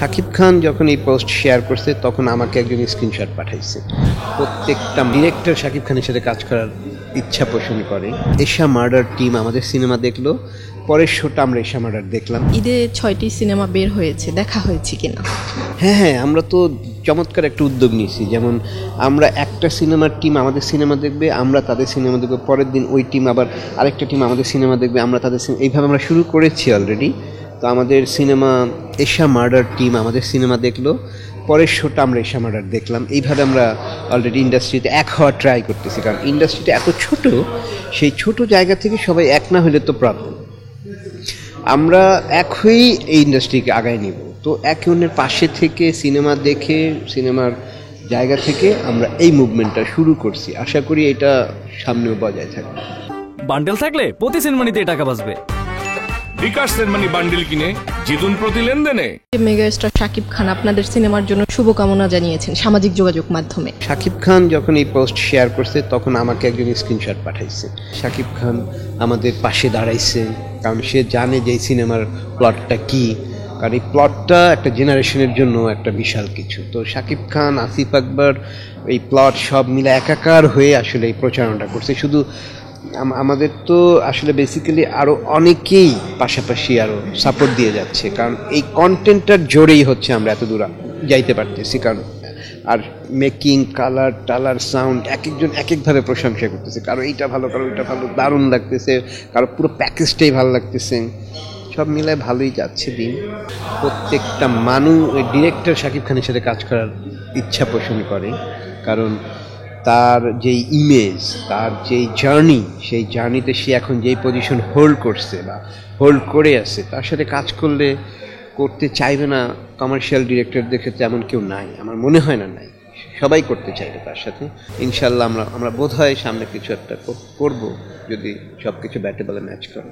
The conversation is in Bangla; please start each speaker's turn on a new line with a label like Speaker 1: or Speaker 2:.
Speaker 1: শাকিব খান যখন এই পোস্ট শেয়ার করছে তখন আমাকে একজন স্ক্রিনশট পাঠাইছে। প্রত্যেকটা ডিরেক্টর শাকিব খানের সাথে কাজ করার ইচ্ছা পোষণ করে। এশা মার্ডার টিম আমাদের সিনেমা দেখলো, পরের শোটা আমরা এশা মার্ডার দেখলাম।
Speaker 2: ঈদে 6টি সিনেমা বের হয়েছে, দেখা হয়েছে কিনা?
Speaker 1: হ্যাঁ, আমরা তো চমৎকার একটা উদ্যোগ নিয়েছি। যেমন আমরা একটা সিনেমার টিম আমাদের সিনেমা দেখবে, আমরা তাদের সিনেমা দেখবে, পরের দিন ওই টিম আবার আরেকটা টিম আমাদের সিনেমা দেখবে, আমরা তাদের এইভাবে আমরা শুরু করেছি অলরেডি। তো আমাদের সিনেমা এশা মার্ডার টিম আমাদের সিনেমা দেখলো, পরের শোটা আমরা এশা মার্ডার দেখলাম। এইভাবে আমরা অলরেডি ইন্ডাস্ট্রিতে এক হওয়ার ট্রাই করতেছি, কারণ ইন্ডাস্ট্রিটা এত ছোট, সেই ছোট জায়গা থেকে সবাই এক না হলে তো প্রবলেম। আমরা এক হয়েই এই ইন্ডাস্ট্রিকে আগায় নিব। তো একে অন্যের পাশে থেকে সিনেমা দেখে, সিনেমার জায়গা থেকে আমরা এই মুভমেন্টটা শুরু করছি। আশা করি এটা সামনেও বজায় থাকবে।
Speaker 3: বান্ডেল থাকলে প্রতি সেনমানিতে টাকা বাঁচবে।
Speaker 4: বিকাশ সেনমানি বান্ডেল কিনে জিতুন প্রতি লেনদেনে।
Speaker 2: মেগাস্টার শাকিব খান আপনাদের সিনেমার জন্য শুভকামনা জানিয়েছেন সামাজিক যোগাযোগ মাধ্যমে।
Speaker 1: শাকিব খান যখন এই পোস্ট শেয়ার করছে তখন আমাকে একজন স্ক্রিনশট পাঠাইছে। শাকিব খান আমাদের পাশে দাঁড়াইছে, কারণ সে জানে যে এই সিনেমার প্লটটা কী। কারণ এই প্লটটা একটা জেনারেশনের জন্য একটা বিশাল কিছু। তো শাকিব খান, আসিফ আকবর, এই প্লট সব মিলে একাকার হয়ে আসলে এই প্রচারণাটা করছে। শুধু আমাদের তো আসলে বেসিক্যালি আরও অনেকেই পাশাপাশি আরও সাপোর্ট দিয়ে যাচ্ছে, কারণ এই কন্টেন্টটার জোরেই হচ্ছে আমরা এত দূর যাইতে পারতেছি। কারণ আর মেকিং, কালার টালার, সাউন্ড এক একজন এক একভাবে প্রশংসা করতেছে। কারো এইটা ভালো, কারো ওইটা ভালো, দারুণ লাগতেছে, কারো পুরো প্যাকেজটাই ভালো লাগতেছে। সব মিলায় ভালোই যাচ্ছে দিন। প্রত্যেকটা মানুষ ওই ডিরেক্টর শাকিব খানের সাথে কাজ করার ইচ্ছা পোষণ করে, কারণ তার যেই ইমেজ, তার যেই জার্নি, সেই জার্নিতে সে এখন যেই পজিশন হোল্ড করছে বা হোল্ড করে আছে, তার সাথে কাজ করতে চাইবে না কমার্শিয়াল ডিরেক্টরদের ক্ষেত্রে এমন কেউ নাই, আমার মনে হয় না নাই। সবাই করতে চাইবে তার সাথে। ইনশাল্লাহ আমরা বোধ হয় সামনে কিছু একটা করবো, যদি সব কিছু ব্যাটে বলে ম্যাচ করে।